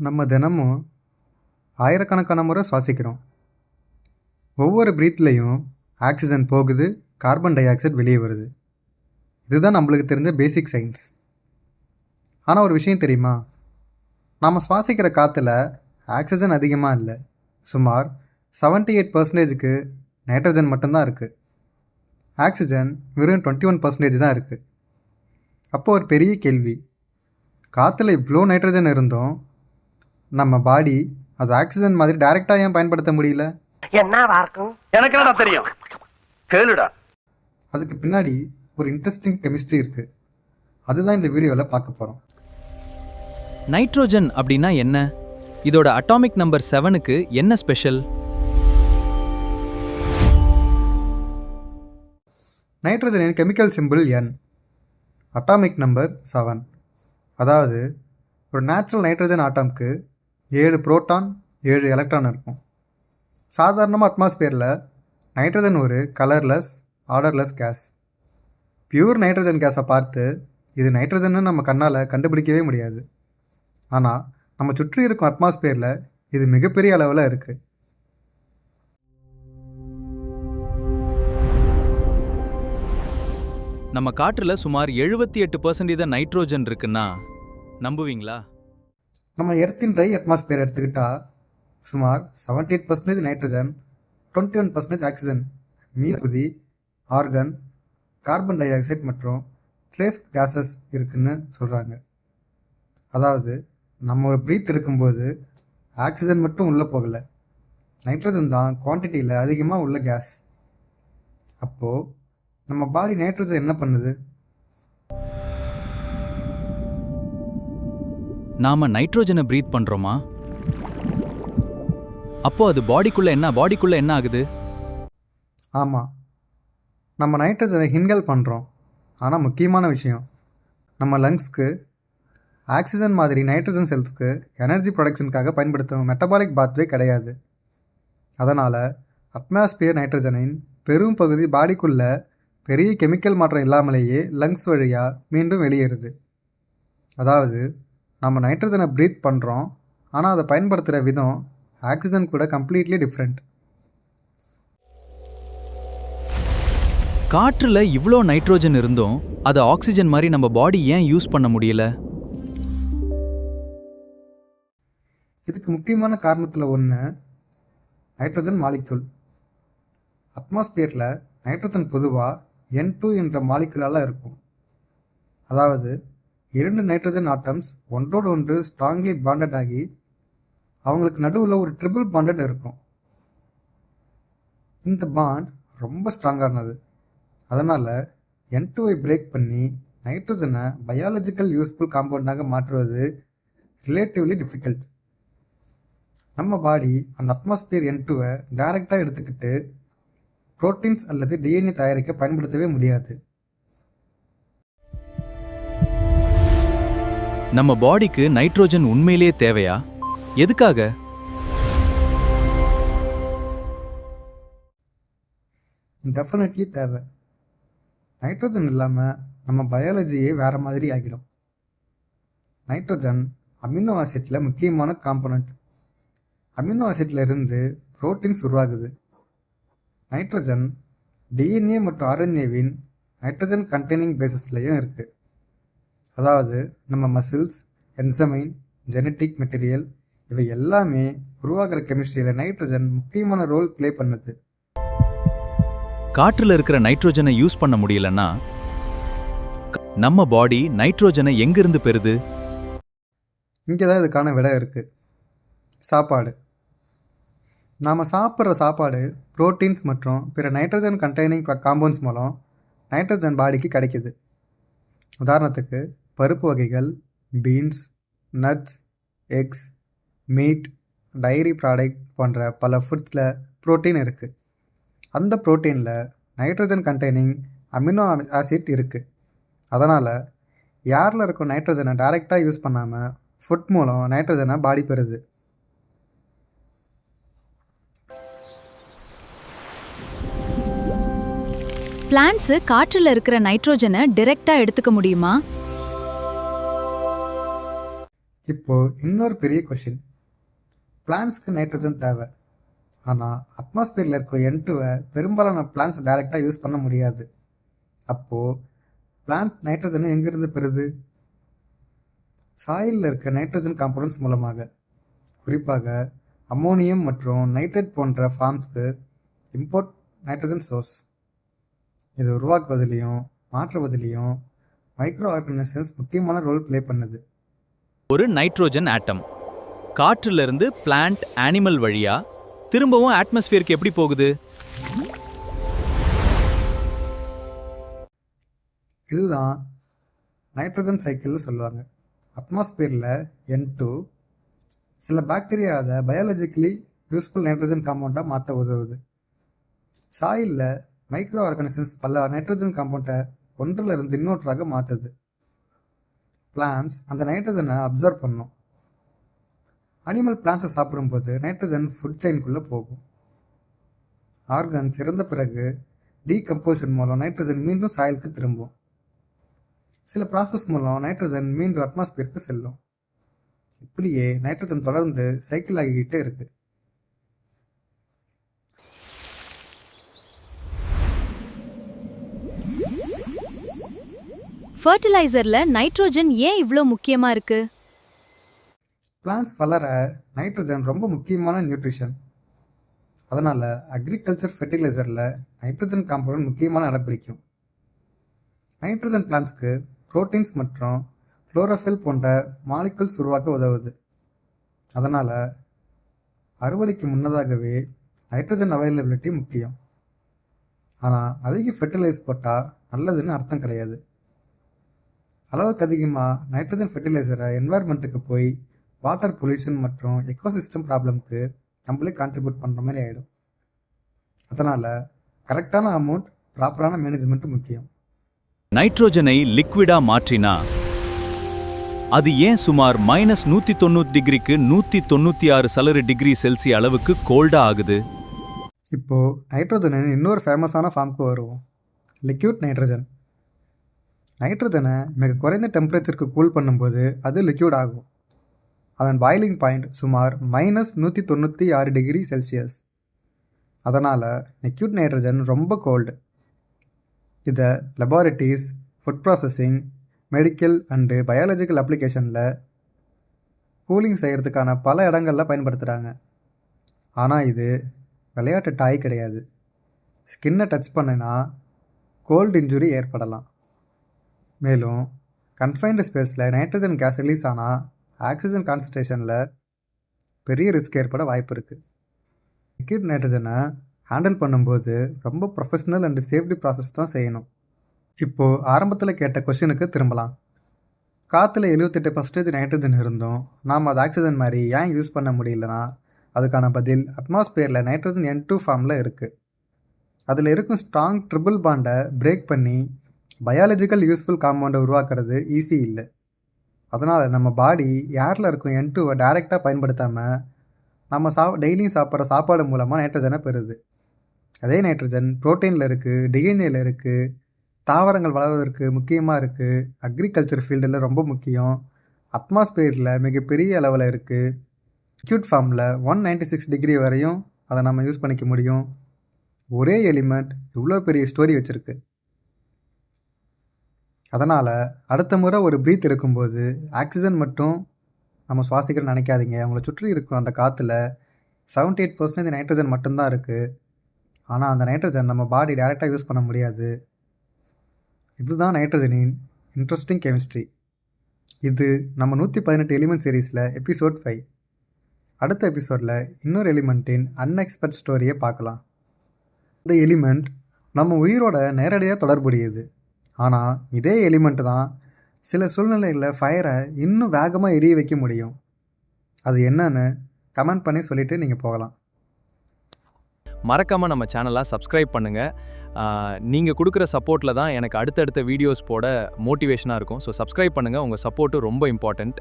நம்ம தினமும் ஆயிரக்கணக்கான முறை சுவாசிக்கிறோம். ஒவ்வொரு பிரீத்லேயும் ஆக்சிஜன் போகுது, கார்பன் டை ஆக்சைடு வெளியே வருது. இதுதான் நம்மளுக்கு தெரிஞ்ச பேசிக் சயின்ஸ். ஆனால் ஒரு விஷயம் தெரியுமா? நாம் சுவாசிக்கிற காற்றுல ஆக்சிஜன் அதிகமாக இல்லை. சுமார் 78% நைட்ரஜன் மட்டும்தான் இருக்குது. ஆக்சிஜன் வெறும் 21% தான் இருக்குது. அப்போது ஒரு பெரிய கேள்வி, காற்றுல இவ்வளோ நைட்ரஜன் இருந்தும் நம்ம பாடி அது ஆக்சிஜன் மாதிரி டைரெக்டாக ஏன் பயன்படுத்த முடியல? எனக்கு என்னடா தெரியும், கேளுடா. அதுக்கு பின்னாடி ஒரு இன்ட்ரெஸ்டிங் கெமிஸ்ட்ரி இருக்குது. அதுதான் இந்த வீடியோவில் பார்க்க போகிறோம். நைட்ரோஜன் அப்படின்னா என்ன? இதோட அட்டாமிக் நம்பர் 7க்கு என்ன ஸ்பெஷல்? நைட்ரஜனின் chemical symbol N, atomic number 7. அதாவது ஒரு நேச்சுரல் நைட்ரஜன் ஆட்டம்க்கு 7 புரோட்டான் 7 எலக்ட்ரான் இருக்கும். சாதாரணமாக அட்மாஸ்பியரில் நைட்ரஜன் ஒரு colourless odourless gas. Pure nitrogen கேஸை பார்த்து இது நைட்ரஜன்னு நம்ம கண்ணால் கண்டுபிடிக்கவே முடியாது. ஆனால் நம்ம சுற்றி இருக்கும் அட்மாஸ்பியரில் இது மிகப்பெரிய அளவில் இருக்குது. நம்ம காற்றுல சுமார் 78% நைட்ரோஜன் இருக்குன்னா நம்புவீங்களா? நம்ம எர்த்தின் ட்ரை அட்மாஸ்பியர் எடுத்துக்கிட்டால் சுமார் 78% நைட்ரஜன், 21% ஆக்சிஜன், மீதி ஆர்கன், கார்பன் டை ஆக்சைடு மற்றும் ட்ரேஸ் கேஸஸ் இருக்குன்னு சொல்கிறாங்க. அதாவது நம்ம ஒரு பிரீத் இருக்கும்போது ஆக்சிஜன் மட்டும் உள்ளே போகலை, நைட்ரஜன் தான் குவான்டிட்டியில் அதிகமாக உள்ள கேஸ். அப்போது நம்ம பாடி நைட்ரஜன் என்ன பண்ணுது? நாம நைட்ரோஜனை பிரீத் பண்றோமா? அப்போ அது பாடிக்குள்ள என்ன ஆகுது? ஆமாம், நம்ம நைட்ரஜனை இன்ஹேல் பண்ணுறோம். ஆனால் முக்கியமான விஷயம், நம்ம லங்ஸ்க்கு ஆக்சிஜன் மாதிரி நைட்ரஜன் செல்ஸ்க்கு எனர்ஜி ப்ரொடக்ஷனுக்காக பயன்படுத்தும் மெட்டபாலிக் பாத்வே கிடையாது. அதனால் அட்மாஸ்பியர் நைட்ரஜனின் பெரும் பகுதி பாடிக்குள்ளே பெரிய கெமிக்கல் மாற்றம் இல்லாமலேயே லங்ஸ் வழியாக மீண்டும் வெளியேறுது. அதாவது நம்ம நைட்ரஜனை ப்ரீத் பண்ணுறோம், ஆனால் அதை பயன்படுத்துகிற விதம் ஆக்சிஜன் கூட கம்ப்ளீட்லி டிஃப்ரெண்ட். காற்றுல இவ்வளோ நைட்ரோஜன் இருந்தும் அது ஆக்சிஜன் மாதிரி நம்ம பாடி ஏன் யூஸ் பண்ண முடியல? இதுக்கு முக்கியமான காரணத்தில் ஒன்று நைட்ரஜன் மாலிக்யூல். அட்மாஸ்பியரில் நைட்ரஜன் பொதுவாக N2 என்ற மாலிகுலால் இருக்கும். அதாவது 2 நைட்ரஜன் ஆட்டம்ஸ் ஒன்றோடு ஒன்று ஸ்ட்ராங்லி பாண்டட் ஆகி அவங்களுக்கு நடுவில் ஒரு ட்ரிபிள் பாண்டட் இருக்கும். இந்த பாண்ட் ரொம்ப ஸ்ட்ராங்கானது. அதனால் N2ஐ பிரேக் பண்ணி நைட்ரஜனை பயாலஜிக்கல் யூஸ்ஃபுல் காம்பவுண்டாக மாற்றுவது ரிலேட்டிவ்லி டிஃபிகல்ட். நம்ம பாடி அந்த அட்மாஸ்பியர் N2ஐ டைரெக்டாக எடுத்துக்கிட்டு புரோட்டீன்ஸ் அல்லது DNA தயாரிக்க பயன்படுத்தவே முடியாது. நம்ம பாடிக்கு நைட்ரோஜன் உண்மையிலேயே தேவையா? எதுக்காக? டெஃபினெட்லி தேவை. நைட்ரஜன் இல்லாமல் நம்ம பயாலஜியே வேறு மாதிரி ஆகிடும். நைட்ரஜன் அமினோ ஆசிட்டில் முக்கியமான காம்பனண்ட். அமினோ ஆசிட்ல இருந்து புரோட்டீன்ஸ் உருவாகுது. நைட்ரஜன் DNA மற்றும் RNAவின் நைட்ரஜன் கண்டெய்னிங் பேசஸ்லையும் இருக்குது. அதாவது நம்ம மசில்ஸ், என்சமைன், ஜெனட்டிக் மெட்டீரியல் இவை எல்லாமே உருவாகிற கெமிஸ்ட்ரியில் நைட்ரஜன் முக்கியமான ரோல் ப்ளே பண்ணுது. காற்றுல இருக்கிற நைட்ரோஜனை யூஸ் பண்ண முடியலன்னா நம்ம பாடி நைட்ரோஜனை எங்கிருந்து பெறுது? இங்கே தான் இதுக்கான விடை இருக்குது. சாப்பாடு. நாம் சாப்பிட்ற சாப்பாடு புரோட்டீன்ஸ் மற்றும் பிற நைட்ரஜன் கண்டெய்னிங் காம்பவுண்ட்ஸ் மூலம் நைட்ரஜன் பாடிக்கு கிடைக்கிது. உதாரணத்துக்கு பருப்பு வகைகள், beans, nuts, X, meet, diary product போன்ற பல ஃபுட்ஸில் புரோட்டீன் இருக்குது. அந்த புரோட்டீனில் நைட்ரஜன் கண்டெய்னிங் அமினோ ஆசிட் இருக்குது. அதனால் ஏரில் இருக்கும் நைட்ரஜனை டைரெக்டாக யூஸ் பண்ணாமல் ஃபுட் மூலம் நைட்ரஜனை பாடி பெறுது. பிளான்ட்ஸ் காற்றுல இருக்கிற நைட்ரோஜனை டைரக்டா எடுத்துக்க முடியுமா? இப்போது இன்னொரு பெரிய கொஷின், பிளான்ஸ்க்கு நைட்ரஜன் தேவை, ஆனால் அட்மாஸ்பியரில் இருக்க N2-வை பெரும்பாலான பிளான்ஸ் டைரெக்டாக யூஸ் பண்ண முடியாது. அப்போது பிளான்ட் நைட்ரஜனை எங்கேருந்து பெறுது? சாயிலில் இருக்க நைட்ரஜன் காம்பனன்ட்ஸ் மூலமாக. குறிப்பாக அம்மோனியம் மற்றும் நைட்ரேட் போன்ற ஃபார்ம்ஸ்க்கு இம்போர்ட் நைட்ரஜன் சோர்ஸ். இது உருவாக்குவதிலையும் மாற்றுவதிலையும் மைக்ரோ ஆர்கனிசம்ஸ் முக்கியமான ரோல் ப்ளே பண்ணுது. ஒரு நைட்ரோஜன் ஆட்டம் காற்றிலிருந்து பிளான்ட் அனிமல் வழியா திரும்பவும் அட்மாஸ்பியருக்கு எப்படி போகுது? இதுதான் நைட்ரஜன் சைக்கிள்னு சொல்லுவாங்க. அட்மாஸ்பியரில் N2 சில பாக்டீரியா அதை பயாலஜிக்கலி யூஸ்ஃபுல் நைட்ரஜன் காம்பவுண்டாக மாற்ற உதவுது. சாயிலில் மைக்ரோ ஆர்கானிசம்ஸ் பல நைட்ரஜன் காம்பவுண்டை ஒன்றிலிருந்து இன்னொன்றாக மாற்றுது. பிளான்ஸ் அந்த நைட்ரஜனை அப்சர்வ் பண்ணும். அனிமல் பிளான்ஸை சாப்பிடும்போது நைட்ரஜன் ஃபுட் செயின்குள்ளே போகும். ஆர்கன்ஸ் இறந்த பிறகு டீகம்போஷன் மூலம் நைட்ரஜன் மீண்டும் சாயிலுக்கு திரும்பும். சில ப்ராசஸ் மூலம் நைட்ரஜன் மீண்டும் அட்மாஸ்பியருக்கு செல்லும். இப்படியே நைட்ரஜன் தொடர்ந்து சைக்கிள் ஆகிக்கிட்டே இருக்கு. ஃபர்டிலைசர்ல நைட்ரோஜன் ஏன் இவ்ளோ முக்கியமா இருக்கு? பிளான்ஸ் வளர நைட்ரஜன் ரொம்ப முக்கியமான நியூட்ரிஷன். அதனால் அக்ரிகல்ச்சர் ஃபெர்டிலைசரில் நைட்ரஜன் காம்பவுண்ட் முக்கியமான இடம் பிடிக்கும். நைட்ரஜன் பிளான்ஸ்க்கு புரோட்டீன்ஸ் மற்றும் குளோரோஃபில் போன்ற மாலிகுல்ஸ் உருவாக்க உதவுது. அதனால் அறுவடைக்கு முன்னதாகவே நைட்ரஜன் அவைலபிலிட்டி முக்கியம். ஆனால் அதிக ஃபெர்டிலைஸ் போட்டால் நல்லதுன்னு அர்த்தம் கிடையாது. அளவுக்கு அதிகமாக நைட்ரஜன் ஃபெர்டிலைசரை என்வாயர்மெண்ட்டுக்கு போய் வாட்டர் பொல்யூஷன் மற்றும் எக்கோசிஸ்டம் ப்ராப்ளம்க்கு நம்மளே கான்ட்ரிபியூட் பண்ணுற மாதிரி ஆகிடும். அதனால் கரெக்டான அமௌண்ட், ப்ராப்பரான மேனேஜ்மெண்ட்டு முக்கியம். நைட்ரோஜனை லிக்விடா மாற்றினா அது ஏன் சுமார் -190 டிகிரிக்கு 196 டிகிரி செல்சிய அளவுக்கு கோல்டா ஆகுது? இப்போது நைட்ரோஜனின் இன்னொரு ஃபேமஸான ஃபார்முக்கு வருவோம், லிக்யூட் நைட்ரஜன். நைட்ரஜனை மிக குறைந்த டெம்பரேச்சருக்கு கூல் பண்ணும்போது அது லிக்யூட் ஆகும். அதன் பாயிலிங் பாயிண்ட் சுமார் -196 டிகிரி செல்சியஸ். அதனால் லிக்யூட் நைட்ரஜன் ரொம்ப கோல்டு. இதை laboratories, food processing, medical and biological அப்ளிகேஷனில் கூலிங் செய்கிறதுக்கான பல இடங்களில் பயன்படுத்துகிறாங்க. ஆனால் இது விளையாட்டு டாய் கிடையாது. ஸ்கின்னை டச் பண்ணினா கோல்டு இன்ஜுரி ஏற்படலாம். மேலும் கன்ஃபைன்டு ஸ்பேஸில் நைட்ரஜன் கேஸ் ரிலீஸ் ஆனால் ஆக்சிஜன் கான்சன்ட்ரேஷனில் பெரிய ரிஸ்க் ஏற்பட வாய்ப்பு இருக்குது. லிக்விட் நைட்ரஜனை ஹேண்டில் பண்ணும்போது ரொம்ப ப்ரொஃபஷ்னல் அண்டு சேஃப்டி ப்ராசஸ் தான் செய்யணும். இப்போது ஆரம்பத்தில் கேட்ட கொஷினுக்கு திரும்பலாம். காற்றுல 78% நைட்ரஜன் இருந்தும் நாம் அது ஆக்சிஜன் மாதிரி ஏன் யூஸ் பண்ண முடியலனா, அதுக்கான பதில் அட்மாஸ்பியரில் நைட்ரஜன் N2 ஃபார்மில் இருக்குது. அதில் இருக்கும் ஸ்ட்ராங் ட்ரிபிள் பாண்டை பிரேக் பண்ணி பயாலஜிக்கல் யூஸ்ஃபுல் காம்பவுண்டை உருவாக்குறது ஈஸி இல்லை. அதனால் நம்ம பாடி ஏரில் இருக்கும் N2-வை டைரெக்டாக பயன்படுத்தாமல் நம்ம டெய்லியும் சாப்பிட்ற சாப்பாடு மூலமாக நைட்ரஜனை பெறுது. அதே நைட்ரஜன் புரோட்டீனில் இருக்குது, டிஎன்ஏல இருக்குது, தாவரங்கள் வளர்வதற்கு முக்கியமாக இருக்குது, அக்ரிகல்ச்சர் ஃபீல்டில் ரொம்ப முக்கியம், அட்மாஸ்பியரில் மிகப்பெரிய அளவில் இருக்குது. லிக்யூட் ஃபார்மில் 196 டிகிரி வரையும் அதை நம்ம யூஸ் பண்ணிக்க முடியும். ஒரே எலிமெண்ட் இவ்வளோ பெரிய ஸ்டோரி வச்சுருக்கு. அதனால் அடுத்த முறை ஒரு ப்ரீத் இருக்கும்போது ஆக்சிஜன் மட்டும் நம்ம சுவாசிக்கிறன்னு நினைக்காதீங்க. அவங்கள சுற்றி இருக்கும் அந்த காற்றுல 78% நைட்ரஜன் மட்டும்தான் இருக்குது. ஆனால் அந்த நைட்ரஜன் நம்ம பாடி டைரெக்டாக யூஸ் பண்ண முடியாது. இதுதான் நைட்ரஜனின் இன்ட்ரெஸ்டிங் கெமிஸ்ட்ரி. இது நம்ம 118 எலிமெண்ட் சீரீஸில் எபிசோட் 5. அடுத்த எபிசோடில் இன்னொரு எலிமெண்ட்டின் அன்எக்ஸ்பெக்ட் ஸ்டோரியை பார்க்கலாம். இந்த எலிமெண்ட் நம்ம உயிரோட நேரடியாக தொடர்புடையது. ஆனால் இதே எலிமெண்ட் தான் சில சூழ்நிலைகளில் ஃபயரை இன்னும் வேகமாக எரிய வைக்க முடியும். அது என்னன்னு கமெண்ட் பண்ணி சொல்லிவிட்டு நீங்கள் போகலாம். மறக்காமல் நம்ம சேனலை சப்ஸ்கிரைப் பண்ணுங்கள். நீங்கள் கொடுக்குற சப்போர்ட்டில் தான் எனக்கு அடுத்தடுத்த வீடியோஸ் போட மோட்டிவேஷனாக இருக்கும். ஸோ சப்ஸ்கிரைப் பண்ணுங்கள். உங்கள் சப்போர்ட்டு ரொம்ப இம்பார்ட்டண்ட்.